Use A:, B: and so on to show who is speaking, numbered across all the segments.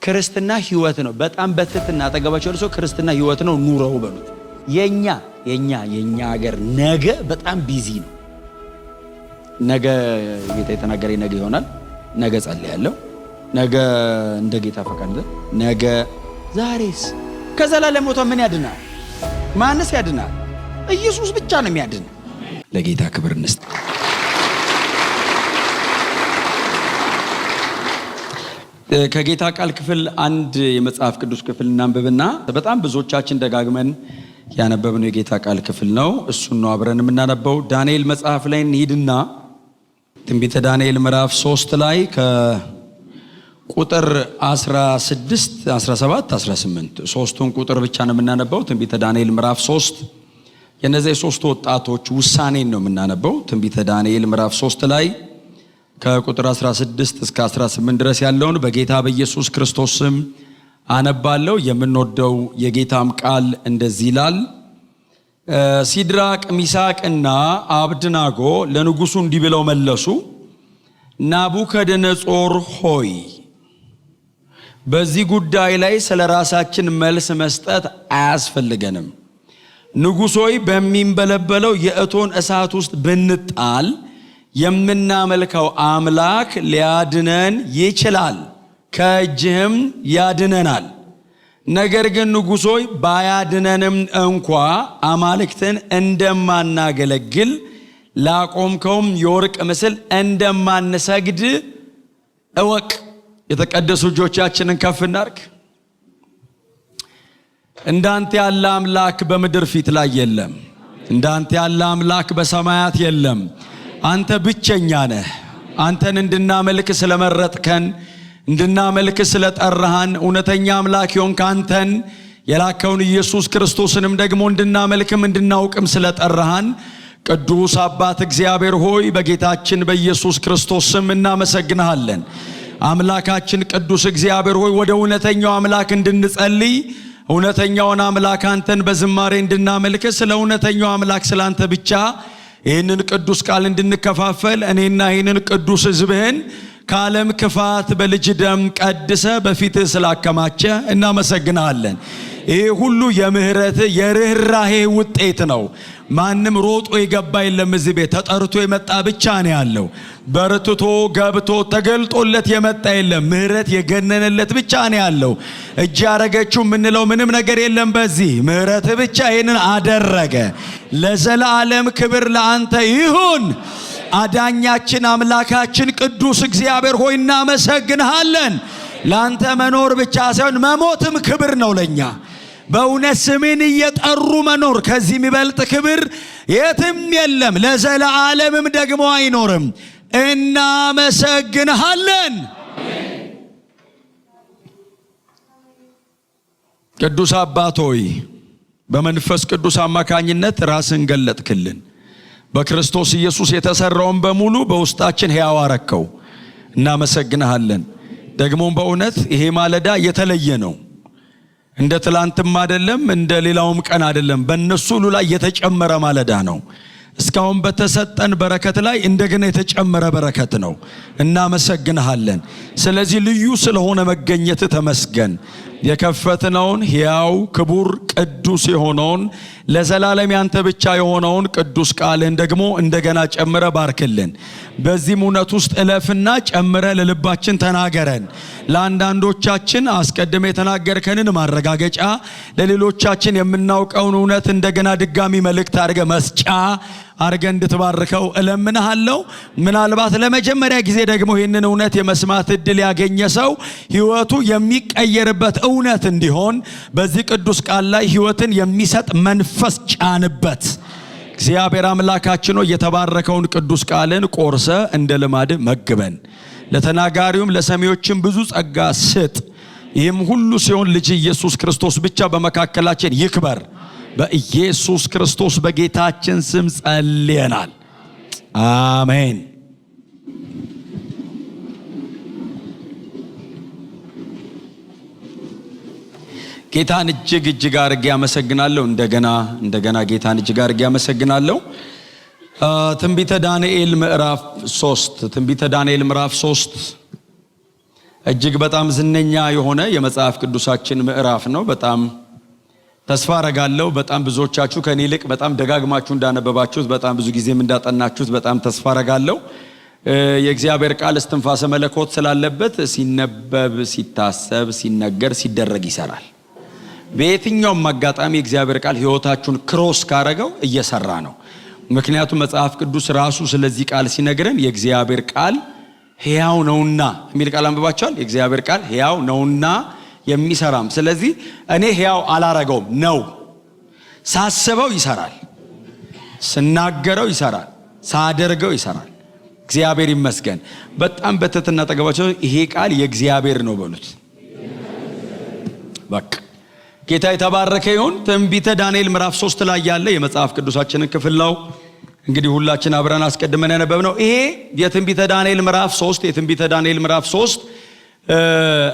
A: ክርስትና ህይወት ነው። በጣም በትህትና አጠገባቸው እርሶ ክርስትና ህይወት ነው ኑረው በሉት። የኛ ሀገር ነገ በጣም ቢዚ ነው። ነገ ጌታ የተናገረኝ ነገ ይሆናል። ነገ ጸልያለሁ። ነገ እንደ ጌታ ፈቃድ ነገ ዛሬስ ከዘላለም ሞት ምን ያድናል? ማንስ ያድናል? ኢየሱስ ብቻ ነው የሚያድን። ለጌታ ክብር እንስጥ። ከጌታ ቃል ክፍል አንድ የመጽሐፍ ቅዱስ ክፍል እናንብብና በጣም ብዙዎቻችን ደጋግመን ያነበብነው የጌታ ቃል ክፍል ነው። እሱን ነው አብረን የምናነበው። ዳንኤል መጽሐፍ ላይ እንሂድና ትንቢተ ዳንኤል ምዕራፍ 3 ላይ ከቁጥር 16፣ 17፣ 18 ሶስቱን ቁጥር ብቻ ነው የምናነበው። ትንቢተ ዳንኤል ምዕራፍ 3 የነዚህ ሶስት ወጣቶች ውሳኔን ነው የምናነበው። ትንቢተ ዳንኤል ምዕራፍ 3 ላይ ከቁጥር 16 እስከ 18 ድረስ ያለውን በጌታ በኢየሱስ ክርስቶስ ስም አነባለሁ። የምንወደው የጌታም ቃል እንደዚህ ይላል። ሲድራቅ ሚሳቅና አብድናጎ ለንጉሱ እንዲህ ብለው መለሱ። ናቡከደነጾር ሆይ በዚህ ጉዳይ ላይ ስለ ራሳችን መልስ መስጠት አያስፈልገንም። ንጉሥ ሆይ በሚንበለበለው የእቶን እሳት ውስጥ ብንጣል የምናመልከው አምላክ ሊያድነን ይችላል፣ ከእጅህም ያድነናል። ነገር ግን ንጉሥ ሆይ ባያድነንም እንኳ አማልክትን እንደማናገለግል ላቆምከውም የወርቅ ምስል እንደማንሰግድ እወቅ። የተቀደሱ እጆቻችንን ከፍ እናርግ። እንዳንተ ያለ አምላክ በምድር ፊት ላይ የለም። እንዳንተ ያለ አምላክ በሰማያት የለም። አንተ ብቸኛ ነህ። አንተን እንድናመልክ ስለመረጥከን፣ እንድናመልክ ስለጠራሃን፣ እውነተኛ አምላክ ሆንክ አንተን የላከውን ኢየሱስ ክርስቶስንም ደግሞ እንድናመልክም እንድናውቅም ስለጠራሃን ቅዱስ አባት እግዚአብሔር ሆይ በጌታችን በኢየሱስ ክርስቶስ ስም እናመሰግንሃለን። አምላካችን ቅዱስ እግዚአብሔር ሆይ ወደ እውነተኛው አምላክ እንድንጸልይ፣ እውነተኛውን አምላክ አንተን በዝማሬ እንድናመልክ፣ ስለ እውነተኛው አምላክ ስላንተ ብቻ ይህንን ቅዱስ ቃል እንድንከፋፈል እኔና ይህንን ቅዱስ ሕዝብህን ከዓለም ክፋት በልጅ ደም ቀድሰ በፊትህ ስላከማቸ እናመሰግናለን። ይሄ ሁሉ የምህረት የርህራሄ ውጤት ነው። ማንም ሮጦ የገባ የለም። እዚህ ቤት ተጠርቶ የመጣ ብቻ ነው ያለው። በርትቶ ገብቶ ተገልጦለት የመጣ የለም። ምህረት የገነነለት ብቻ ነው ያለው። እጅ ያረገችው ምንለው ምንም ነገር የለም። በዚህ ምህረት ብቻ ይሄንን አደረገ። ለዘላለም ክብር ለአንተ ይሁን። አዳኛችን አምላካችን ቅዱስ እግዚአብሔር ሆይ እናመሰግንሃለን። ላንተ መኖር ብቻ ሳይሆን መሞትም ክብር ነው ለኛ። በእውነት ስምን እየጠሩ መኖር ከዚህ የሚበልጥ ክብር የትም የለም፣ ለዘላለምም ደግሞ አይኖርም። እናመሰግንሃለን። ቅዱስ አባት ሆይ በመንፈስ ቅዱስ አማካኝነት ራስን ገለጥክልን። በክርስቶስ ኢየሱስ የተሰራውን በሙሉ በውስጣችን ሕያው አረከው። እናመሰግንሃለን። ደግሞም በእውነት ይሄ ማለዳ የተለየ ነው። እንደ ትላንትም አይደለም፣ እንደ ሌላውም ቀን አይደለም። በእነሱ ሁሉ ላይ የተጨመረ ማለዳ ነው። እስካሁን በተሰጠን በረከት ላይ እንደገና የተጨመረ በረከት ነው። እናመሰግንሃለን። ስለዚህ ልዩ ስለሆነ መገኘት ተመስገን። የከፈትነውን ሕያው ክቡር ቅዱስ የሆነውን ለዘላለም ያንተ ብቻ የሆነውን ቅዱስ ቃልን ደግሞ እንደገና ጨምረ ባርክልን። በዚህም እውነት ውስጥ እለፍና ጨምረ ለልባችን ተናገረን። ለአንዳንዶቻችን አስቀድመ የተናገርከንን ማረጋገጫ፣ ለሌሎቻችን የምናውቀውን እውነት እንደገና ድጋሚ መልእክት አድርገ መስጫ አርገ እንድትባርከው እለምንሃለሁ። ምናልባት ለመጀመሪያ ጊዜ ደግሞ ይህንን እውነት የመስማት እድል ያገኘ ሰው ሕይወቱ የሚቀየርበት እውነት እንዲሆን በዚህ ቅዱስ ቃል ላይ ሕይወትን የሚሰጥ መንፈስ ጫንበት። እግዚአብሔር አምላካችን ሆይ የተባረከውን ቅዱስ ቃልን ቆርሰ እንደ ልማድ መግበን፣ ለተናጋሪውም ለሰሚዎችም ብዙ ጸጋ ስጥ። ይህም ሁሉ ሲሆን ልጅ ኢየሱስ ክርስቶስ ብቻ በመካከላችን ይክበር። በኢየሱስ ክርስቶስ በጌታችን ስም ጸልየናል። አሜን። ጌታን እጅግ አርጌ ያመሰግናለሁ። እንደገና ጌታን እጅግ አርጌ ያመሰግናለሁ። ትንቢተ ዳንኤል ምዕራፍ 3 እጅግ በጣም ዝነኛ የሆነ የመጽሐፍ ቅዱሳችን ምዕራፍ ነው። በጣም ተስፋ አረጋለሁ በጣም ብዙዎቻችሁ ከኔ ይልቅ በጣም ደጋግማችሁ እንዳነበባችሁት በጣም ብዙ ጊዜም እንዳጠናችሁት በጣም ተስፋ አረጋለሁ። የእግዚአብሔር ቃል እስትንፋሰ መለኮት ስላለበት ሲነበብ፣ ሲታሰብ፣ ሲነገር፣ ሲደረግ ይሰራል። በየትኛውም አጋጣሚ የእግዚአብሔር ቃል ሕይወታችሁን ክሮስ ካረገው እየሰራ ነው። ምክንያቱም መጽሐፍ ቅዱስ ራሱ ስለዚህ ቃል ሲነግረን የእግዚአብሔር ቃል ሕያው ነውና የሚል ቃል አንብባችኋል። የእግዚአብሔር ቃል ሕያው ነውና የሚሰራም። ስለዚህ እኔ ሕያው አላረገውም ነው። ሳስበው ይሰራል፣ ስናገረው ይሰራል፣ ሳደርገው ይሰራል። እግዚአብሔር ይመስገን። በጣም በትህትና ጠገባቸው ይሄ ቃል የእግዚአብሔር ነው በሉት። በቃ ጌታ የተባረከ ይሁን። ትንቢተ ዳንኤል ምዕራፍ 3 ላይ ያለ የመጽሐፍ ቅዱሳችንን ክፍል ነው እንግዲህ ሁላችን አብረን አስቀድመን ያነበብነው። ይሄ የትንቢተ ዳንኤል ምዕራፍ 3 የትንቢተ ዳንኤል ምዕራፍ 3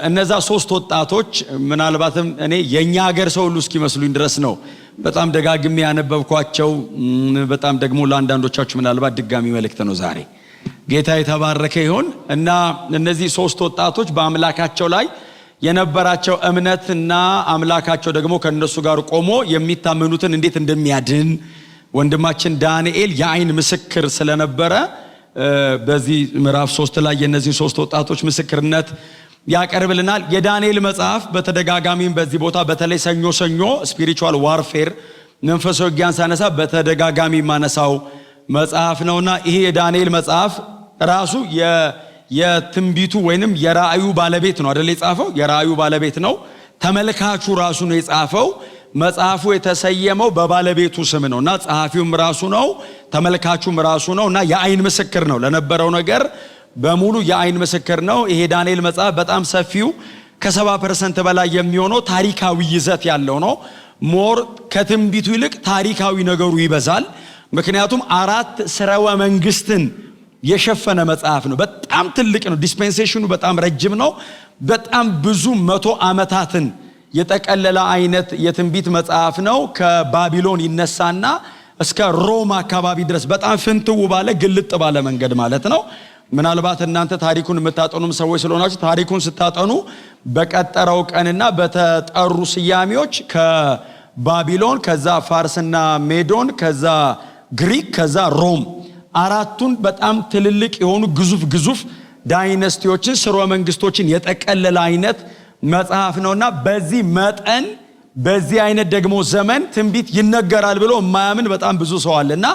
A: እነዛ 3 ወጣቶች ምናልባትም እኔ የኛ ሀገር ሰው ሁሉ እስኪመስሉኝ ድረስ ነው በጣም ደጋግሜ ያነበብኳቸው። በጣም ደግሞ ለአንዳንዶቻችሁ ምናልባት ድጋሚ መልእክት ነው ዛሬ። ጌታ የተባረከ ይሁን እና እነዚህ 3 ወጣቶች በአምላካቸው ላይ የነበራቸው እምነትና አምላካቸው ደግሞ ከነሱ ጋር ቆሞ የሚታመኑትን እንዴት እንደሚያድን ወንድማችን ዳንኤል የአይን ምስክር ስለነበረ በዚህ ምዕራፍ 3 ላይ የነዚህ 3 ወጣቶች ምስክርነት ያቀርብልናል። የዳንኤል መጽሐፍ በተደጋጋሚም በዚህ ቦታ በተለይ ሰኞ ስፒሪቹዋል ዋርፌር መንፈሳዊ ውጊያን ሳነሳ በተደጋጋሚ ማነሳው መጽሐፍ ነውና ይሄ የዳንኤል መጽሐፍ ራሱ የትንቢቱ ወይንም የራእዩ ባለቤት ነው አይደል? የጻፈው የራእዩ ባለቤት ነው። ተመልካቹ ራሱ ነው የጻፈው። መጽሐፉ የተሰየመው በባለቤቱ ስም ነውና ጸሐፊውም ራሱ ነው፣ ተመልካቹም ራሱ ነውና የአይን ምስክር ነው። ለነበረው ነገር በሙሉ የአይን ምስክር ነው። ይሄ ዳንኤል መጽሐፍ በጣም ሰፊው ከ70% በላይ የሚሆነው ታሪካዊ ይዘት ያለው ነው። ሞር ከትንቢቱ ይልቅ ታሪካዊ ነገሩ ይበዛል። ምክንያቱም 4 ስርወ መንግስትን የሸፈነ መጽሐፍ ነው። በጣም ትልቅ ነው። ዲስፔንሴሽኑ በጣም ረጅም ነው። በጣም ብዙ 100 ዓመታትን የጠቀለለ አይነት የትንቢት መጽሐፍ ነው። ከባቢሎን ይነሳና እስከ ሮም አካባቢ ድረስ በጣም ፍንትው ባለ ግልጥ ባለ መንገድ ማለት ነው። ምናልባት እናንተ ታሪኩን የምታጠኑም ሰዎች ስለሆናችሁ ታሪኩን ስታጠኑ በቀጠረው ቀንና በተጠሩ ስያሜዎች ከባቢሎን፣ ከዛ ፋርስና ሜዶን፣ ከዛ ግሪክ፣ ከዛ ሮም 4ቱን በጣም ትልልቅ የሆኑ ግዙፍ ዳይነስቲዎችን ስርወ መንግስቶችን የጠቀለለ አይነት መጽሐፍ ነውና በዚህ መጠን በዚህ አይነት ደግሞ ዘመን ትንቢት ይነገራል ብሎ የማያምን በጣም ብዙ ሰው አለና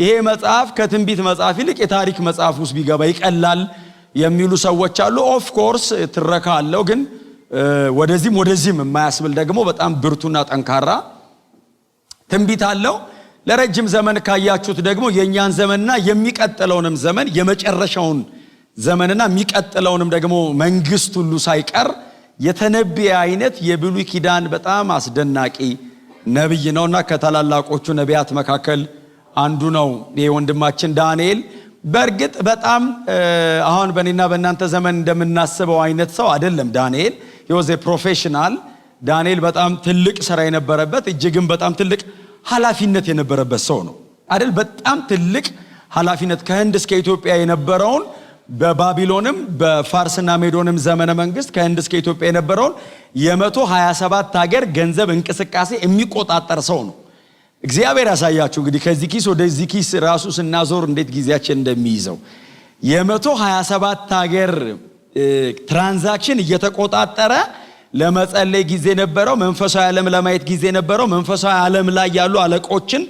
A: ይሄ መጽሐፍ ከትንቢት መጽሐፍ ይልቅ የታሪክ መጽሐፍ ውስጥ ቢገባ ይቀላል የሚሉ ሰዎች አሉ። ኦፍ ኮርስ ትረካ አለው፣ ግን ወደዚህም የማያስብል ደግሞ በጣም ብርቱና ጠንካራ ትንቢት አለው። ለረጅም ዘመን ካያችሁት ደግሞ የኛን ዘመንና የሚቀጥለውንም ዘመን የመጨረሻውን ዘመንና የሚቀጥለውንም ደግሞ መንግስት ሁሉ ሳይቀር የተነበየ አይነት የብሉይ ኪዳን በጣም አስደናቂ ነብይ ነውና ከታላላቆቹ ነቢያት መካከል አንዱ ነው ይሄ ወንድማችን ዳንኤል። በእርግጥ በጣም አሁን በእኔና በእናንተ ዘመን እንደምናስበው አይነት ሰው አይደለም ዳንኤል። he ፕሮፌሽናል ዳንኤል በጣም ትልቅ ስራ የነበረበት እጅግም በጣም ትልቅ ኃላፊነት የነበረበት ሰው ነው አይደል? በጣም ትልቅ ኃላፊነት ከህንድ እስከ ኢትዮጵያ የነበረውን በባቢሎንም በፋርስና ሜዶንም ዘመነ መንግስት ከህንድ እስከ ኢትዮጵያ የነበረውን የ127 ሀገር ገንዘብ እንቅስቃሴ የሚቆጣጠር ሰው ነው። እግዚአብሔር ያሳያችሁ እንግዲህ ከዚህ ኪስ ወደዚህ ኪስ ራሱ ስናዞር እንዴት ጊዜያችን እንደሚይዘው የ127 ሀገር ትራንዛክሽን እየተቆጣጠረ ለመጸለይ ጊዜ ነበረው። መንፈሳዊ ዓለም ለማየት ጊዜ ነበረው። መንፈሳዊ ዓለም ላይ ያሉ አለቆችን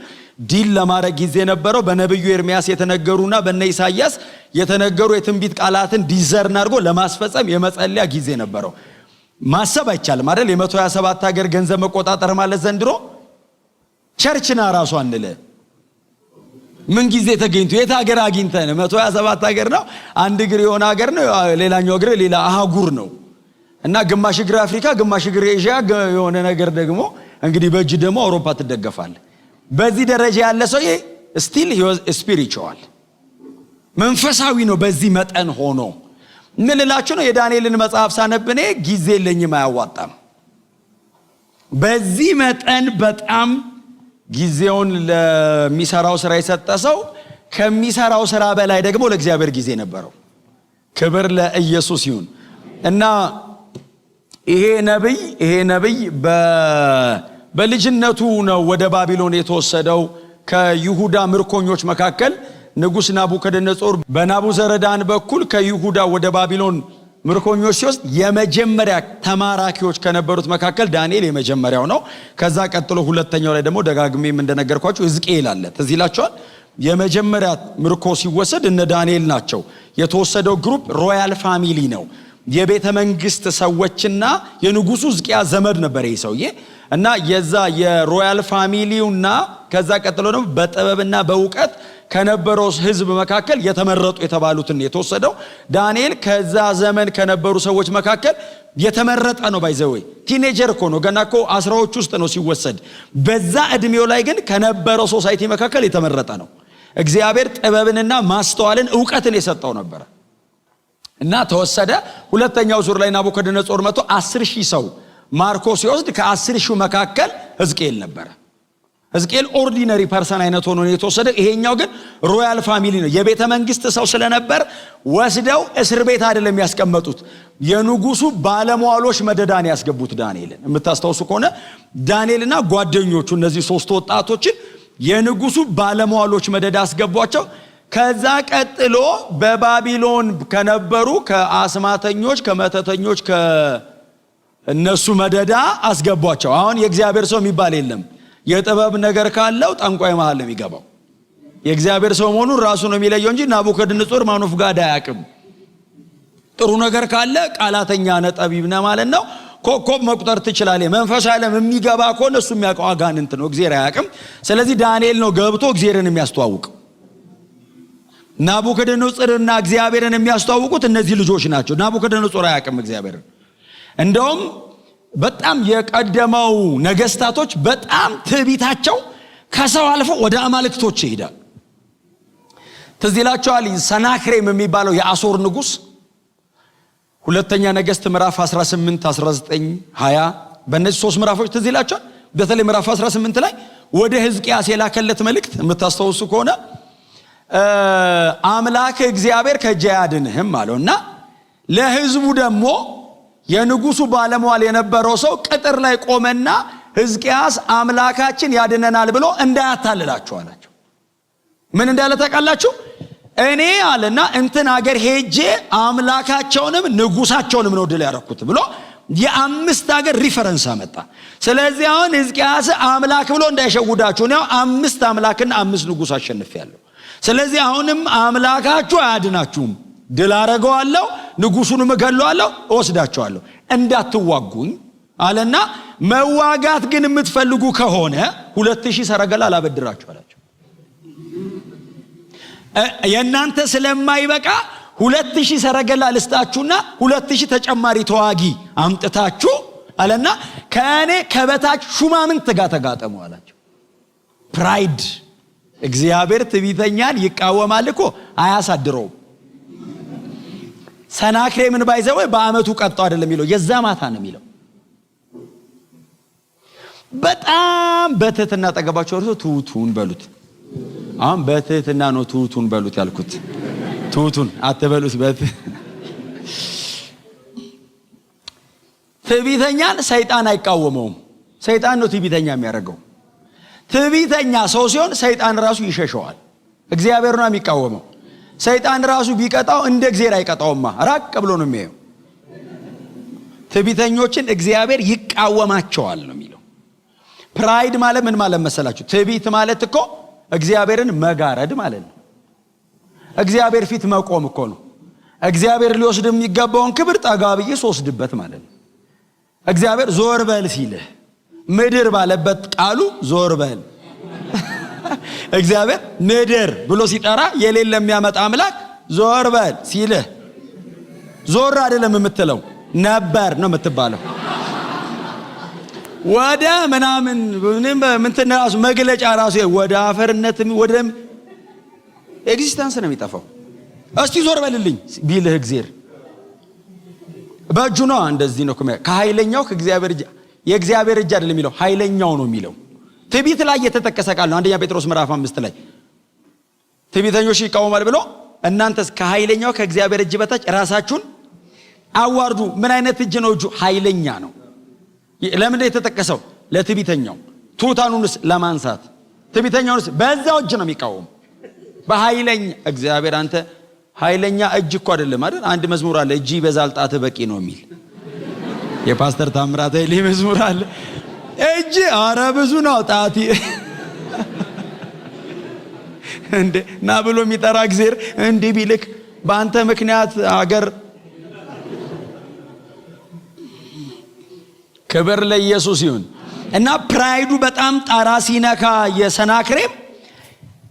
A: ዲል ለማድረግ ጊዜ ነበረው። በነብዩ ኤርሚያስ የተነገሩና በነ ኢሳይያስ የተነገሩ የትንቢት ቃላትን ዲዘርን አድርጎ ለማስፈጸም የመጸለያ ጊዜ ነበረው። ማሰብ አይቻልም አይደል? የ127 ሀገር ገንዘብ መቆጣጠር ማለት ዘንድሮ ቸርችና ራሱ አንለ ምን ጊዜ ተገኝቶ የት ሀገር አግኝተን 127 ሀገር ነው። አንድ እግር የሆነ ሀገር ነው፣ ሌላኛው እግር ሌላ አህጉር ነው እና ግማሽ እግር አፍሪካ፣ ግማሽ እግር ኤዥያ የሆነ ነገር ደግሞ እንግዲህ በእጅ ደግሞ አውሮፓ ትደገፋል። በዚህ ደረጃ ያለ ሰው ስቲል ስፒሪቹዋል መንፈሳዊ ነው። በዚህ መጠን ሆኖ ምን ልላችሁ ነው? የዳንኤልን መጽሐፍ ሳነብኔ ጊዜ የለኝም አያዋጣም። በዚህ መጠን በጣም ጊዜውን ለሚሰራው ስራ የሰጠ ሰው ከሚሰራው ስራ በላይ ደግሞ ለእግዚአብሔር ጊዜ ነበረው። ክብር ለኢየሱስ ይሁን። እና ይሄ ነብይ በልጅነቱ ነው ወደ ባቢሎን የተወሰደው። ከይሁዳ ምርኮኞች መካከል ንጉሥ ናቡከደነጾር በናቡዘረዳን በኩል ከይሁዳ ወደ ባቢሎን ምርኮኞች ሲወስድ የመጀመሪያ ተማራኪዎች ከነበሩት መካከል ዳንኤል የመጀመሪያው ነው። ከዛ ቀጥሎ ሁለተኛው ላይ ደግሞ ደጋግሜም እንደነገርኳችሁ ሕዝቅኤል አለ። ትዝ ይላችኋል። የመጀመሪያ ምርኮ ሲወሰድ እነ ዳንኤል ናቸው። የተወሰደው ግሩፕ ሮያል ፋሚሊ ነው። የቤተ መንግስት ሰዎችና የንጉሱ ሕዝቅያስ ዘመድ ነበር ይሄ ሰውዬ እና የዛ የሮያል ፋሚሊውና ከዛ ቀጥሎ ደግሞ በጥበብና በእውቀት ከነበረው ህዝብ መካከል የተመረጡ የተባሉትን የተወሰደው። ዳንኤል ከዛ ዘመን ከነበሩ ሰዎች መካከል የተመረጠ ነው። ባይዘወይ ቲኔጀር እኮ ነው፣ ገና እኮ 10ዎች ውስጥ ነው ሲወሰድ። በዛ እድሜው ላይ ግን ከነበረው ሶሳይቲ መካከል የተመረጠ ነው። እግዚአብሔር ጥበብንና ማስተዋልን እውቀትን የሰጠው ነበር እና ተወሰደ። ሁለተኛው ዙር ላይ ናቡከደነጾር መጥቶ 10,000 ሰው ማርኮ ሲወስድ ከ10,000 መካከል ሕዝቅኤል ነበረ። ሕዝቅኤል ኦርዲነሪ ፐርሰን አይነት ሆኖ የተወሰደ። ይሄኛው ግን ሮያል ፋሚሊ ነው። የቤተ መንግስት ሰው ስለነበር ወስደው እስር ቤት አይደለም ያስቀመጡት፣ የንጉሱ ባለሟሎች መደዳን ያስገቡት። ዳንኤልን የምታስታውሱ ከሆነ ዳንኤልና ጓደኞቹ እነዚህ 3 ወጣቶችን የንጉሱ ባለሟሎች መደዳ አስገቧቸው። ከዛ ቀጥሎ በባቢሎን ከነበሩ ከአስማተኞች ከመተተኞች ከእነሱ መደዳ አስገቧቸው። አሁን የእግዚአብሔር ሰው የሚባል የለም። የጥበብ ነገር ካለው ጠንቋይ መሃል ነው የሚገባው። የእግዚአብሔር ሰው መሆኑን ራሱ ነው የሚለየው እንጂ ናቡከደነጾር ማኑፍ ጋር አያውቅም። ጥሩ ነገር ካለ ቃላተኛ ነጠቢብ ነው ማለት ነው። ኮከብ መቁጠር ትችላለህ። መንፈሳዊ ዓለም የሚገባ ከሆነ እሱ የሚያውቀው አጋንንት ነው፣ እግዚአብሔር አያውቅም። ስለዚህ ዳንኤል ነው ገብቶ እግዚአብሔርን የሚያስተዋውቅ። ናቡከደነጾርና እግዚአብሔርን የሚያስተዋውቁት እነዚህ ልጆች ናቸው። ናቡከደነጾር አያውቅም እግዚአብሔርን። እንደውም በጣም የቀደመው ነገስታቶች በጣም ትዕቢታቸው ከሰው አልፎ ወደ አማልክቶች ይሄዳል። ትዝ ይላችኋል ሰናክሬም የሚባለው የአሶር ንጉስ ሁለተኛ ነገስት ምዕራፍ 18 19 20 በእነዚህ 3 ምዕራፎች ትዝ ይላችኋል። በተለይ ምዕራፍ 18 ላይ ወደ ሕዝቅያስ የላከለት መልእክት የምታስታውሱ ከሆነ አምላክ እግዚአብሔር ከእጅ አያድንህም አለውና ለህዝቡ ደግሞ የንጉሱ ባለሟል የነበረው ሰው ቅጥር ላይ ቆመና ሕዝቅያስ አምላካችን ያድነናል ብሎ እንዳያታልላችሁ አላቸው። ምን እንዳለ ታውቃላችሁ? እኔ አለና እንትን ሀገር ሄጄ አምላካቸውንም ንጉሳቸውንም ነው ድል ያደረኩት ብሎ የ5 ሀገር ሪፈረንስ አመጣ። ስለዚህ አሁን ሕዝቅያስ አምላክ ብሎ እንዳይሸውዳችሁ ነው 5 አምላክና 5 ንጉስ አሸንፌያለሁ። ስለዚህ አሁንም አምላካችሁ አያድናችሁም፣ ድል አረጋዋለሁ፣ ንጉሱንም እገለዋለሁ፣ እወስዳቸዋለሁ፣ እንዳትዋጉኝ አለና መዋጋት ግን የምትፈልጉ ከሆነ 2000 ሰረገላ አላበድራችሁ አላቸው። የእናንተ ስለማይበቃ 2000 ሰረገላ ልስጣችሁና 2000 ተጨማሪ ተዋጊ አምጥታችሁ አለና ከእኔ ከበታች ሹማምንት ጋር ተጋጠሙ አላቸው። ፕራይድ እግዚአብሔር ትዕቢተኛን ይቃወማል እኮ አያሳድረውም። ሰናክሬምን ባይዘው በአመቱ ቀጣው አይደለም የሚለው የዛ ማታ ነው የሚለው። በጣም በትህትና ጠገባቸው እርሱ ትሁቱን በሉት። አሁን በትህትና ነው ትሁቱን በሉት ያልኩት። ትሁቱን አትበሉት። ትዕቢተኛን ሰይጣን አይቃወመውም። ሰይጣን ነው ትዕቢተኛ የሚያደርገው። ትዕቢተኛ ሰው ሲሆን ሰይጣን ራሱ ይሸሸዋል። እግዚአብሔር ነው የሚቃወመው። ሰይጣን ራሱ ቢቀጣው እንደ እግዚአብሔር አይቀጣውማ፣ ራቅ ብሎ ነው የሚያየው። ትዕቢተኞችን እግዚአብሔር ይቃወማቸዋል ነው የሚለው። ፕራይድ ማለት ምን ማለት መሰላችሁ? ትዕቢት ማለት እኮ እግዚአብሔርን መጋረድ ማለት ነው። እግዚአብሔር ፊት መቆም እኮ ነው። እግዚአብሔር ሊወስድ የሚገባውን ክብር ጠጋ ብዬ ስወስድበት ማለት ነው። እግዚአብሔር ዞር በል ሲልህ ምድር ባለበት ቃሉ ዞር በል። እግዚአብሔር ምድር ብሎ ሲጠራ የሌለ የሚያመጣ አምላክ ዞር በል ሲልህ ዞር አይደለም የምትለው ነበር ነው የምትባለው። ወደ ምናምን ምንትን ራሱ መግለጫ ራሱ ወደ አፈርነት ወደ ኤግዚስተንስ ነው የሚጠፋው። እስቲ ዞር በልልኝ ቢልህ እግዚአብሔር በእጁ ነው። እንደዚህ ነው ከኃይለኛው ከእግዚአብሔር እጅ። የእግዚአብሔር እጅ አይደለም የሚለው ኃይለኛው ነው የሚለው። ትዕቢት ላይ የተጠቀሰ ቃል ነው። አንደኛ ጴጥሮስ ምዕራፍ 5 ላይ ትዕቢተኞች ይቃወማል ብሎ እናንተስ ከኃይለኛው ከእግዚአብሔር እጅ በታች ራሳችሁን አዋርዱ። ምን አይነት እጅ ነው? እጁ ኃይለኛ ነው። ለምን የተጠቀሰው? ለትዕቢተኛው። ትሑታኑንስ ለማንሳት፣ ትዕቢተኛውንስ በዛው እጅ ነው የሚቃወም። በኃይለኛ እግዚአብሔር አንተ ኃይለኛ እጅ እኮ አይደለም አይደል? አንድ መዝሙር አለ እጅ ይበዛል ጣት በቂ ነው የሚል የፓስተር ታምራት ኃይሌ መዝሙር አለ። እጅ አረ ብዙ ነው ጣት እንዴ ና ብሎ የሚጠራ እግዚአብሔር እንዲህ ቢልክ በአንተ ምክንያት አገር። ክብር ለኢየሱስ ይሁን። እና ፕራይዱ በጣም ጣራ ሲነካ የሰናክሬም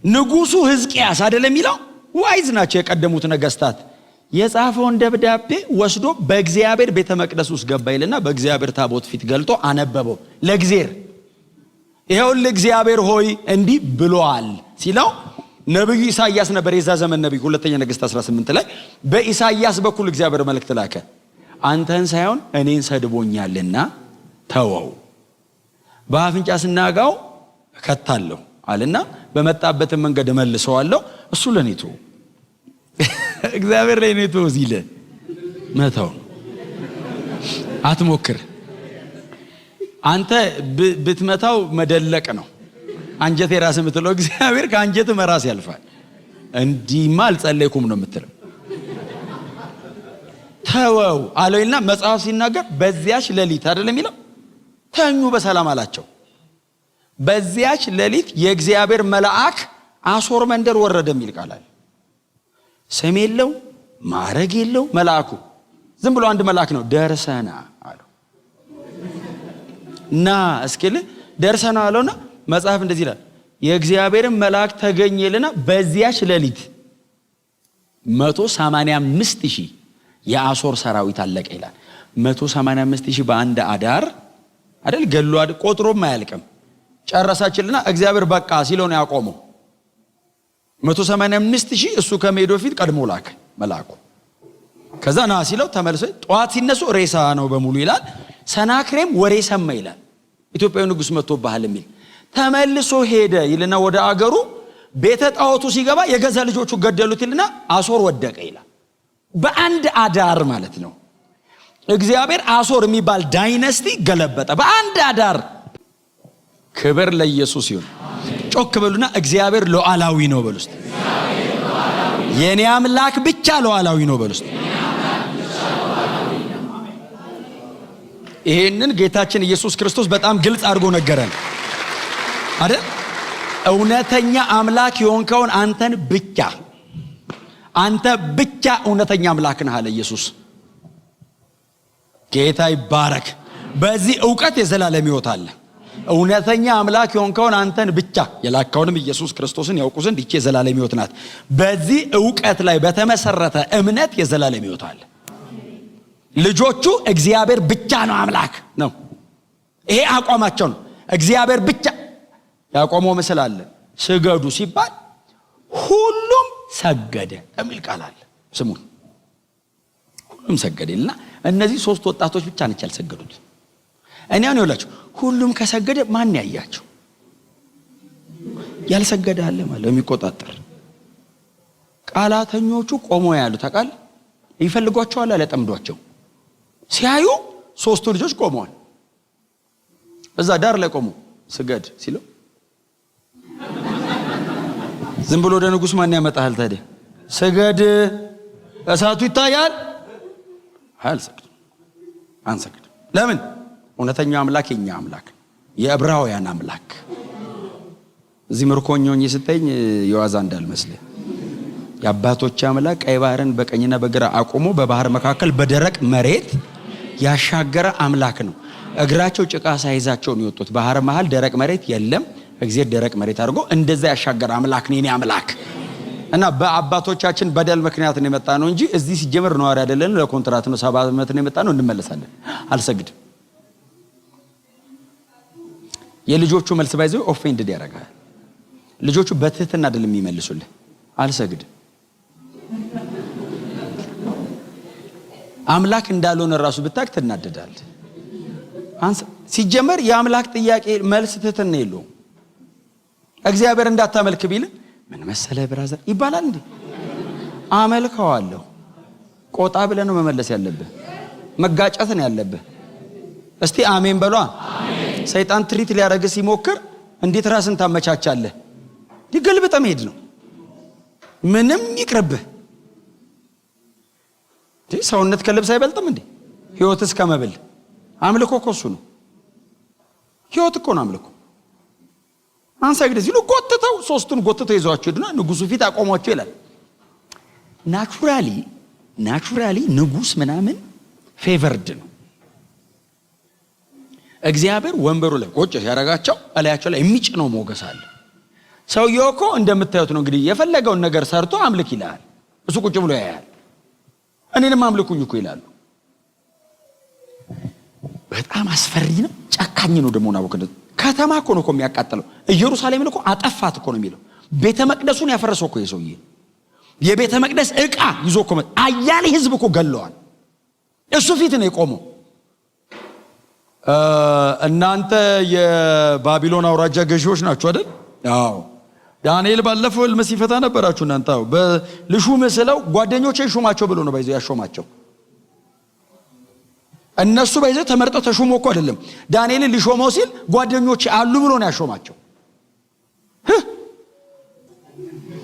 A: ንጉሱ ሕዝቅያስ አይደለም የሚለው ዋይዝ ናቸው የቀደሙት ነገስታት። የጻፈውን ደብዳቤ ወስዶ በእግዚአብሔር ቤተ መቅደስ ውስጥ ገባ ይልና በእግዚአብሔር ታቦት ፊት ገልጦ አነበበው ለእግዚአብሔር። ይሄውል እግዚአብሔር ሆይ እንዲህ ብሏል ሲለው ነብዩ ኢሳይያስ ነበር የዛ ዘመን ነብይ። ሁለተኛ ነገሥት 18 ላይ በኢሳይያስ በኩል እግዚአብሔር መልእክት ላከ። አንተን ሳይሆን እኔን ሰድቦኛልና ተወው፣ በአፍንጫ ስናጋው እከታለሁ አለና በመጣበት መንገድ መልሰዋለሁ። እሱ ለኔቱ እግዚአብሔር ለኔቱ ሲለ መተው አትሞክር። አንተ ብትመታው መደለቅ ነው። አንጀቴ ራስ የምትለው እግዚአብሔር ከአንጀት መራስ ያልፋል። እንዲህማ አልጸለይኩም ነው የምትለው። ተወው አለውና መጽሐፍ ሲናገር በዚያች ሌሊት አይደለም የሚለው ተኙ በሰላም አላቸው። በዚያች ሌሊት የእግዚአብሔር መልአክ አሶር መንደር ወረደ የሚል ቃል አለ። ስም የለው ማዕረግ የለው መልአኩ ዝም ብሎ አንድ መልአክ ነው። ደርሰና አለው እና እስኪል ደርሰና አለውና መጽሐፍ እንደዚህ ይላል የእግዚአብሔርን መልአክ ተገኘልና በዚያች ሌሊት 185,000 የአሶር ሰራዊት አለቀ ይላል። 185,000 በአንድ አዳር አይደል ገሉ ቆጥሮም አያልቅም። ጨረሳችልና እግዚአብሔር በቃ ሲለው ነው ያቆመው። 185,000 እሱ ከመሄዱ በፊት ቀድሞ ላከ መልአኩ። ከዛ ና ሲለው ተመልሶ ጧት ሲነሱ ሬሳ ነው በሙሉ ይላል። ሰናክሬም ወሬ ሰማ ይላል ኢትዮጵያዊ ንጉስ መጥቶብሃል የሚል ተመልሶ ሄደ ይልና ወደ አገሩ ቤተ ጣዖቱ ሲገባ የገዛ ልጆቹ ገደሉት ይልና አሶር ወደቀ ይላል። በአንድ አዳር ማለት ነው። እግዚአብሔር አሶር የሚባል ዳይነስቲ ገለበጠ በአንድ አዳር። ክብር ለኢየሱስ ይሁን። ጮክ በሉና እግዚአብሔር ሉዓላዊ ነው በሉ እስቲ። የኔ አምላክ ብቻ ሉዓላዊ ነው በሉ እስቲ። ይሄንን ጌታችን ኢየሱስ ክርስቶስ በጣም ግልጽ አድርጎ ነገረን አይደል? እውነተኛ አምላክ የሆንከውን አንተ ብቻ እውነተኛ አምላክ ነህ አለ ኢየሱስ። ጌታ ይባረክ። በዚህ ዕውቀት የዘላለም ሕይወት አለ። እውነተኛ አምላክ የሆንከውን አንተን ብቻ የላከውንም ኢየሱስ ክርስቶስን ያውቁ ዘንድ ይህች የዘላለም ሕይወት ናት። በዚህ ዕውቀት ላይ በተመሰረተ እምነት የዘላለም ሕይወት አለ። ልጆቹ እግዚአብሔር ብቻ ነው አምላክ ነው። ይሄ አቋማቸው ነው። እግዚአብሔር ብቻ ያቆመው ምስል አለ። ስገዱ ሲባል ሁሉም ሰገደ የሚል ቃል አለ። ስሙን ሁሉም ሰገደልና እነዚህ ሶስት ወጣቶች ብቻ ናቸው ያልሰገዱት። እኔ አሁን ይኸውላችሁ ሁሉም ከሰገደ ማን ያያቸው? ያልሰገደ አለ ማለት የሚቆጣጠር። ቃላተኞቹ ቆሞ ያሉ ታውቃል ይፈልጓቸዋል አለ ጠምዷቸው። ሲያዩ ሶስቱ ልጆች ቆመዋል። እዛ ዳር ላይ ቆሙ። ስገድ ሲለው ዝም ብሎ ወደ ንጉስ ማን ያመጣሃል ታዲያ? ስገድ እሳቱ ይታያል። አንሰግድ። ለምን? እውነተኛው አምላክ የኛ አምላክ የዕብራውያን አምላክ። እዚህ ምርኮኞኝ ስትኝ የዋዛ እንዳልመስል የአባቶች አምላክ ቀይ ባህርን በቀኝና በግራ አቆሞ በባህር መካከል በደረቅ መሬት ያሻገረ አምላክ ነው። እግራቸው ጭቃ ሳይዛቸው ነው የወጡት። ባህር መሃል ደረቅ መሬት የለም። እግዚአብሔር ደረቅ መሬት አድርጎ እንደዛ ያሻገረ አምላክ ነው የኔ አምላክ። እና በአባቶቻችን በደል ምክንያት ነው የመጣ ነው እንጂ እዚህ ሲጀምር ነዋሪ አይደለም። ለኮንትራት ነው 7 ዓመት ነው የመጣ ነው። እንመለሳለን። አልሰግድም። የልጆቹ መልስ ባይዘው ኦፌንድድ ያደርጋል። ልጆቹ በትህትና አይደለም የሚመልሱልህ። አልሰግድም። አምላክ እንዳልሆነ ራሱ ብታክ ትናደዳለህ። ሲጀመር የአምላክ ጥያቄ መልስ ትህትና የለውም። እግዚአብሔር እንዳታመልክ ቢል ምን መሰለህ ብራዘር ይባላል እንዴ? አመልከዋለሁ። ቆጣ ብለህ ነው መመለስ ያለብህ። መጋጨት ነው ያለብህ። እስቲ አሜን በሏ። ሰይጣን ትሪት ሊያረግ ሲሞክር እንዴት ራስን ታመቻቻለህ? ሊገልብጠ መሄድ ነው። ምንም ይቅርብህ። ሰውነት ከልብስ አይበልጥም እንዴ? ህይወትስ ከመብል። አምልኮ እኮ እሱ ነው። ህይወት እኮ ነው አምልኮ። አንሰግድ ሲሉ ጎትተው ሶስቱን ጎትተው ይዘዋቸው ሄዱና ንጉሱ ፊት አቆሟቸው ይላል። ናቹራሊ ንጉስ ምናምን ፌቨርድ ነው። እግዚአብሔር ወንበሩ ላይ ቁጭ ሲያረጋቸው እላያቸው ላይ የሚጭነው ሞገስ አለ። ሰውየው እኮ እንደምታዩት ነው እንግዲህ የፈለገውን ነገር ሰርቶ አምልክ ይላል። እሱ ቁጭ ብሎ ያያል። እኔንም አምልኩኝ እኮ ይላሉ። በጣም አስፈሪ ነው። ጨካኝ ነው ደግሞ ናቡከደነጾር። ከተማ እኮ ነው የሚያቃጥለው። ኢየሩሳሌምን እኮ አጠፋት እኮ ነው የሚለው። ቤተ መቅደሱን ያፈረሰው እኮ የሰውዬ የቤተ መቅደስ ዕቃ ይዞ እኮ አያሌ ህዝብ እኮ ገለዋል። እሱ ፊት ነው የቆመው። እናንተ የባቢሎን አውራጃ ገዢዎች ናችሁ አይደል? አዎ። ዳንኤል ባለፈው ህልም ሲፈታ ነበራችሁ እናንተ። አዎ። በልሹም ስለው ጓደኞቼ ሹማቸው ብሎ ነው ባይዘው ያሾማቸው። እነሱ ባይዘው ተመርጠው ተሾሞ እኮ አይደለም። ዳንኤልን ሊሾመው ሲል ጓደኞቼ አሉ ብሎ ነው ያሾማቸው።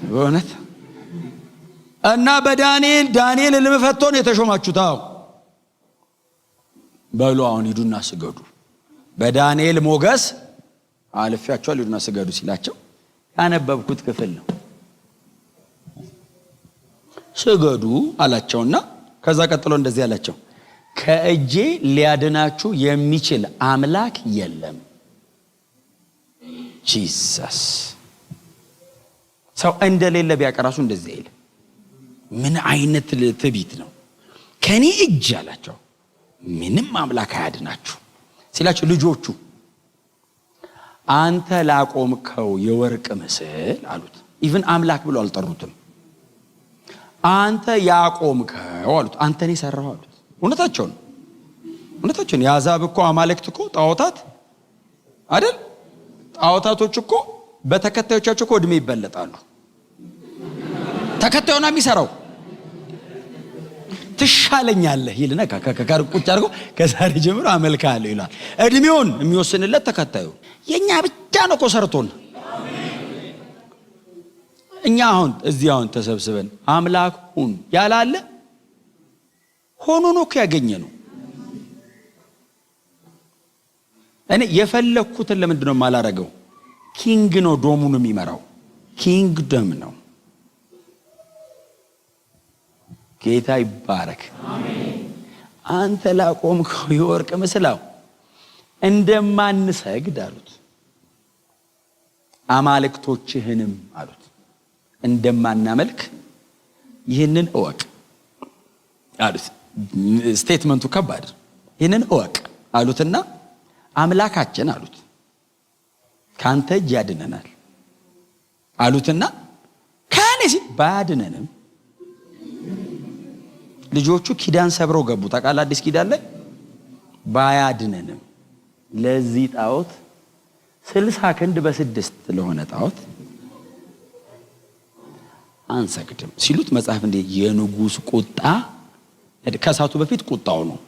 A: በእውነት እና ዳንኤል ህልም ፈቶ ነው የተሾማችሁት። አዎ። በሉ አሁን ሂዱና ስገዱ፣ በዳንኤል ሞገስ አልፌያቸዋል፣ ሂዱና ስገዱ ሲላቸው ያነበብኩት ክፍል ነው። ስገዱ አላቸውና ከዛ ቀጥሎ እንደዚህ አላቸው፣ ከእጄ ሊያድናችሁ የሚችል አምላክ የለም። ጂሰስ ሰው እንደሌለ ቢያቀራሱ እንደዚህ አይል። ምን አይነት ትዕቢት ነው? ከኔ እጅ አላቸው ምንም አምላክ አያድናችሁ ሲላቸው ልጆቹ አንተ ላቆምከው የወርቅ ምስል አሉት። ኢቭን አምላክ ብሎ አልጠሩትም። አንተ ያቆምከው አሉት። አንተን የሰራው አሉት። እውነታቸውን የአሕዛብ እኮ አማልክት እኮ ጣዖታት አይደል? ጣዖታቶች እኮ በተከታዮቻቸው እኮ እድሜ ይበለጣሉ። ተከታዩና የሚሰራው ትሻለኛለህ ይልና ከካር ቁጭ አድርጎ ከዛሬ ጀምሮ አመልካለሁ ይላል። እድሜውን የሚወስንለት ተከታዩ። የኛ ብቻ ነው እኮ ሰርቶን። እኛ አሁን ተሰብስበን አምላክ ሁን ያላለ ሆኖ ነው እኮ ያገኘነው። እኔ የፈለኩትን ለምንድን ነው የማላረገው? ኪንግ ነው ዶሙን የሚመራው። ኪንግደም ነው። ጌታ ይባረክ። አሜን። አንተ ላቆምከው የወርቅ ምስላው እንደማንሰግድ አሉት። አማልክቶችህንም አሉት እንደማናመልክ ይህንን እወቅ አሉት። ስቴትመንቱ ከባድ። ይህንን እወቅ አሉትና አምላካችን አሉት ካንተ እጅ ያድነናል አሉትና ካኔ ባያድነንም ልጆቹ ኪዳን ሰብረው ገቡ። ታውቃለህ? አዲስ ኪዳን ላይ ባያድነንም ለዚህ ጣዖት 60 ክንድ በ6 ለሆነ ጣዖት አንሰግድም ሲሉት መጽሐፍ እንደ የንጉስ ቁጣ ከሳቱ በፊት ቁጣው ነው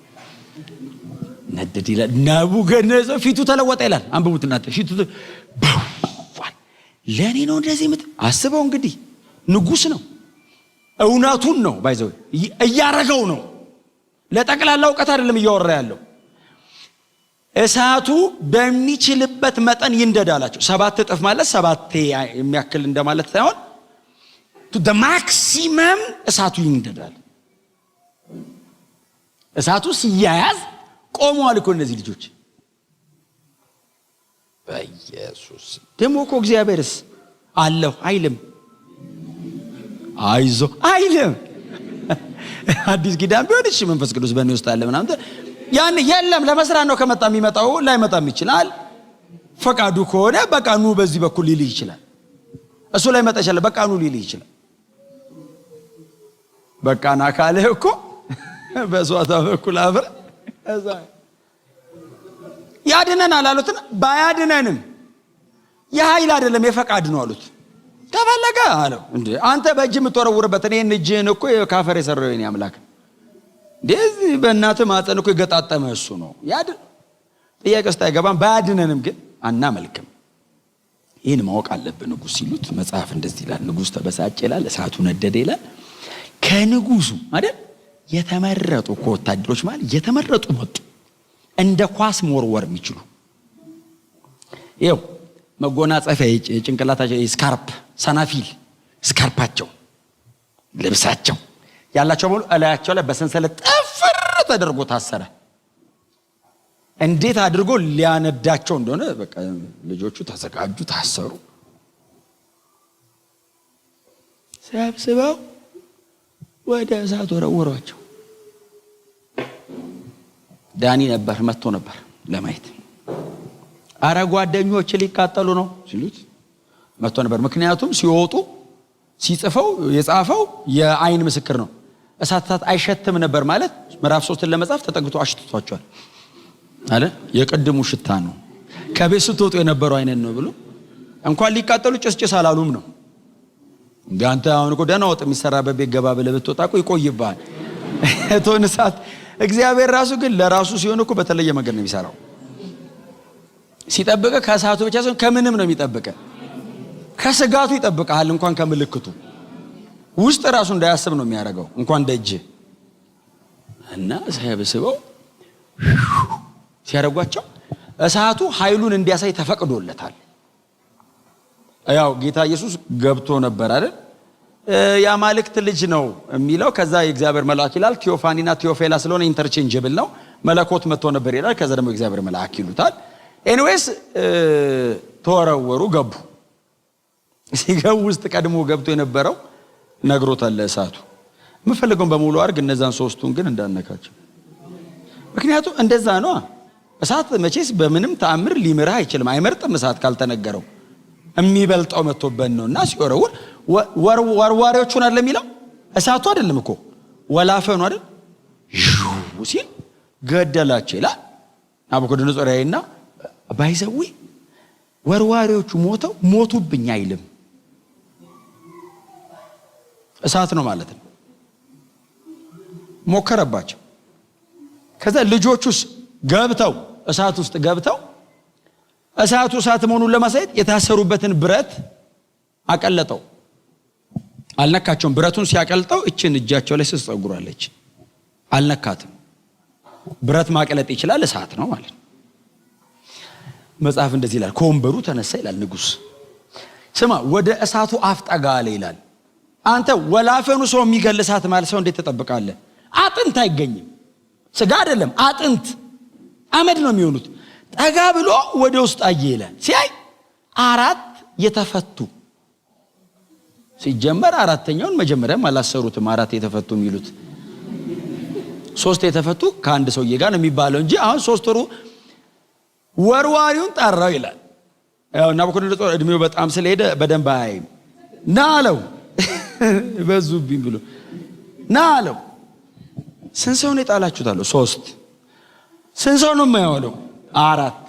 A: ነደድ ይላል። ናቡከደነጾር ፊቱ ተለወጠ ይላል። አንብቡት እናንተ። ፊቱ በዋል ለኔ ነው እንደዚህ አስበው እንግዲህ ንጉስ ነው። እውነቱን ነው ባይዘው እያረገው ነው። ለጠቅላላ ዕውቀት አይደለም እያወራ ያለው። እሳቱ በሚችልበት መጠን ይንደዳላቸው። 7 እጥፍ ማለት 7 የሚያክል እንደማለት ሳይሆን to the maximum እሳቱ ይንደዳል። እሳቱ ሲያያዝ ቆመዋል እኮ እነዚህ ልጆች። በኢየሱስ ደሞ እኮ እግዚአብሔርስ አለሁ አይልም፣ አይዞ አይልም። አዲስ ኪዳን ቢሆን እሺ መንፈስ ቅዱስ በእኔ ውስጥ አለ ምናምን ያን የለም። ለመስራት ነው ከመጣ የሚመጣው ላይመጣም ይችላል። ፈቃዱ ከሆነ በቃ ኑ በዚህ በኩል ሊል ይችላል። እሱ ላይ መጣ ይችላል። በቃ ኑ ሊል ይችላል። በቃ ና ካለ እኮ በሷታ በኩል አብረ እዛ ያድነናል አሉትና ባያድነንም የኃይል አይደለም የፈቃድ ነው አሉት። ተፈለገ አለው እንዴ አንተ በእጅ የምትወረውርበት እኔን እጅህን እኮ ካፈር የሰራው የኔ አምላክ እንደዚህ በእናትህ ማፀን እኮ የገጣጠመ እሱ ነው ያድን። ጥያቄ ውስጥ አይገባም። ባያድነንም ግን አናመልክም። ይህን ማወቅ አለብን። ንጉሥ ሲሉት መጽሐፍ እንደዚህ ይላል፣ ንጉሥ ተበሳጨ ይላል፣ እሳቱ ነደደ ይላል። ከንጉሱ አይደል የተመረጡ ወታደሮች ማለት የተመረጡ መጡ፣ እንደ ኳስ መወርወር የሚችሉ ይኸው መጎናጸፊያ ጭንቅላታቸው ስካርፕ ሰናፊል ስካርፓቸው ልብሳቸው ያላቸው ሙሉ እላያቸው ላይ በሰንሰለት ጥፍር ተደርጎ ታሰረ። እንዴት አድርጎ ሊያነዳቸው እንደሆነ በቃ ልጆቹ ተዘጋጁ፣ ታሰሩ። ሰብስበው ወደ እሳት ወረወሯቸው። ዳኒ ነበር መጥቶ ነበር ለማየት። አረ ጓደኞች ሊቃጠሉ ነው ሲሉት መጥቶ ነበር። ምክንያቱም ሲወጡ ሲጽፈው የጻፈው የአይን ምስክር ነው። እሳት አይሸትም ነበር ማለት ምዕራፍ 3ን ለመጻፍ ተጠግቶ አሽትቷቸዋል አለ። የቀድሙ ሽታ ነው፣ ከቤት ስትወጡ የነበረው አይነት ነው ብሎ እንኳን ሊቃጠሉ ጭስጭስ አላሉም ነው። እንዴ አንተ አሁን እኮ ደህና ወጥ የሚሰራበት ቤት ገባ ብለህ ብትወጣ እኮ ይቆይብሃል። እቶን እሳት እግዚአብሔር ራሱ ግን ለራሱ ሲሆን እኮ በተለየ መንገድ ነው የሚሰራው። ሲጠብቀ ከእሳቱ ብቻ ሳይሆን ከምንም ነው የሚጠብቀ። ከስጋቱ ይጠብቃል። እንኳን ከምልክቱ ውስጥ ራሱ እንዳያስብ ነው የሚያደርገው እንኳን ደጅ እና ሳይበስበው ሲያረጓቸው እሳቱ ኃይሉን እንዲያሳይ ተፈቅዶለታል። ያው ጌታ ኢየሱስ ገብቶ ነበር አይደል? የአማልክት ልጅ ነው የሚለው ከዛ የእግዚአብሔር መልአክ ይላል። ቴዎፋኒና ቴዎፌላ ስለሆነ ኢንተርቼንጀብል ነው። መለኮት መጥቶ ነበር ይላል። ከዛ ደግሞ የእግዚአብሔር መልአክ ይሉታል። ኤኒዌይስ ተወረወሩ፣ ገቡ። ሲገቡ ውስጥ ቀድሞ ገብቶ የነበረው ነግሮታል ለእሳቱ የምፈልገውን በሙሉ አድርግ፣ እነዛን ሶስቱን ግን እንዳነካቸው። ምክንያቱም እንደዛ ነው። እሳት መቼስ በምንም ተአምር ሊምርህ አይችልም። አይመርጥም እሳት ካልተነገረው። የሚበልጠው መጥቶበት ነውና ሲወረውር ወርዋሪዎቹን አይደለም የሚለው እሳቱ አይደለም እኮ ወላፈኑ አይደል ሲል ገደላቸው ይላል። ናቡከደነፆር ያይና ባይዘዊ ወርዋሪዎቹ ሞቱብኝ አይልም። እሳት ነው ማለት ነው። ሞከረባቸው። ከዛ ልጆቹስ ገብተው እሳት ውስጥ ገብተው እሳቱ እሳት መሆኑን ለማሳየት የታሰሩበትን ብረት አቀለጠው። አልነካቸውም። ብረቱን ሲያቀልጠው እችን እጃቸው ላይ ጸጉራለች፣ አልነካትም። ብረት ማቀለጥ ይችላል፣ እሳት ነው ማለት ነው። መጽሐፍ እንደዚህ ይላል፣ ከወንበሩ ተነሳ ይላል ንጉሥ። ስማ ወደ እሳቱ አፍ ጠጋ አለ ይላል። አንተ ወላፈኑ ሰው የሚገል እሳት ማለት ሰው እንዴት ተጠብቃለህ? አጥንት አይገኝም፣ ስጋ አይደለም አጥንት፣ አመድ ነው የሚሆኑት። ጠጋ ብሎ ወደ ውስጥ አየ ይላል። ሲያይ 4 የተፈቱ ሲጀመር አራተኛውን መጀመሪያም አላሰሩትም። 4 የተፈቱ የሚሉት 3 የተፈቱ ከአንድ ሰውዬ ጋር ነው የሚባለው እንጂ አሁን 3 ወርዋሪውን ጠራው ይላል። ያው ናቡከደነፆር እድሜው በጣም ስለሄደ በደንብ አይም ና አለው። በዙብኝ ብሎ ና አለው። ስንት ሰው ነው የጣላችሁት አለው። 3 ስንት ሰው ነው የማይሆነው? 4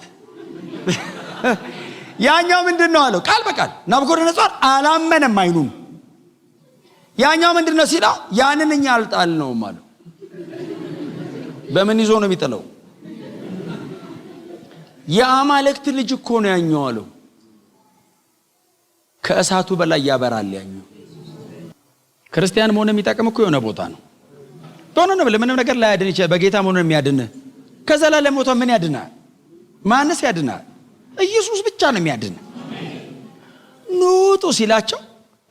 A: ያኛው ምንድነው አለው። ቃል በቃል ናቡከደነፆር አላመነም አይኑን። ያኛው ምንድነው ሲለው ያንን እኛ አልጣልነውም አለው። በምን ይዞ ነው የሚጥለው? የአማልክት ልጅ እኮ ነው ያኛው አለው። ከእሳቱ በላይ ያበራል ያኛው። ክርስቲያን መሆን የሚጠቅም እኮ የሆነ ቦታ ነው። ቶሎ ነው ለምንም ነገር ላይ ያድን ይችላል። በጌታ መሆን የሚያድን ከዘላለም ሞቶ ምን ያድናል? ማንስ ያድናል? ኢየሱስ ብቻ ነው የሚያድን። ኑጡ ሲላቸው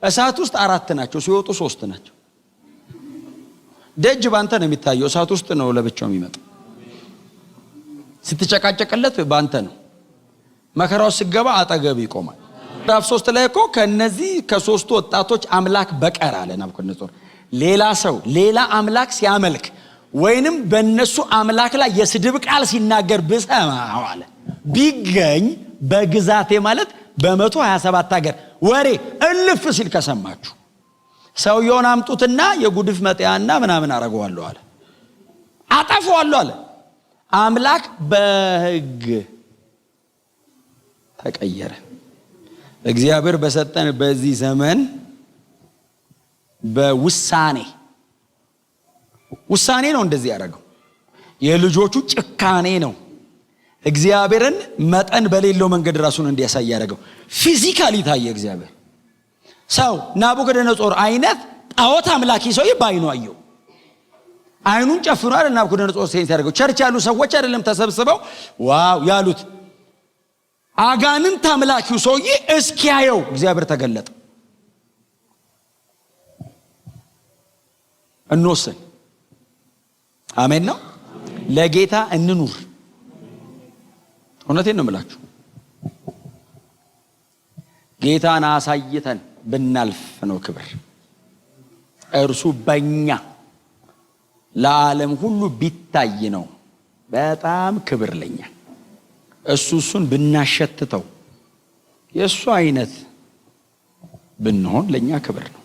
A: እሳት ውስጥ 4 ናቸው፣ ሲወጡ 3 ናቸው። ደጅ ባንተ ነው የሚታየው፣ እሳት ውስጥ ነው ለብቻው የሚመጣው። ስትጨቃጨቅለት ባንተ ነው። መከራው ሲገባ አጠገብ ይቆማል። ምዕራፍ 3 ላይ እኮ ከነዚህ ከ3ቱ ወጣቶች አምላክ በቀር አለ ናቡከደነፆር ሌላ ሰው ሌላ አምላክ ሲያመልክ ወይንም በእነሱ አምላክ ላይ የስድብ ቃል ሲናገር ብሰማው አለ ቢገኝ በግዛቴ ማለት በ127 ሀገር ወሬ እልፍ ሲል ከሰማችሁ ሰውየውን አምጡትና የጉድፍ መጥያና ምናምን አረጋዋለሁ አለ፣ አጠፋዋለሁ አለ። አምላክ በሕግ ተቀየረ። እግዚአብሔር በሰጠን በዚህ ዘመን በውሳኔ ውሳኔ ነው እንደዚህ ያደረገው። የልጆቹ ጭካኔ ነው እግዚአብሔርን መጠን በሌለው መንገድ ራሱን እንዲያሳይ ያደረገው። ፊዚካሊ ታየ እግዚአብሔር። ሰው ናቡከደነጾር አይነት ጣዖት አምላኪ ሰውዬ ባይኑ አየው። አይኑን ጨፍኖ አይደል ናቡከደነጾር ሴንስ ያደረገው። ቸርች ያሉ ሰዎች አይደለም ተሰብስበው ዋው ያሉት፣ አጋንንት አምላኪው ሰውዬ እስኪያየው እግዚአብሔር ተገለጠ። እንወስን። አሜን ነው። ለጌታ እንኑር። እውነቴን ነው የምላችሁ። ጌታን አሳይተን ብናልፍ ነው ክብር። እርሱ በእኛ ለዓለም ሁሉ ቢታይ ነው በጣም ክብር ለኛ። እሱን ብናሸትተው የእሱ አይነት ብንሆን ለኛ ክብር ነው።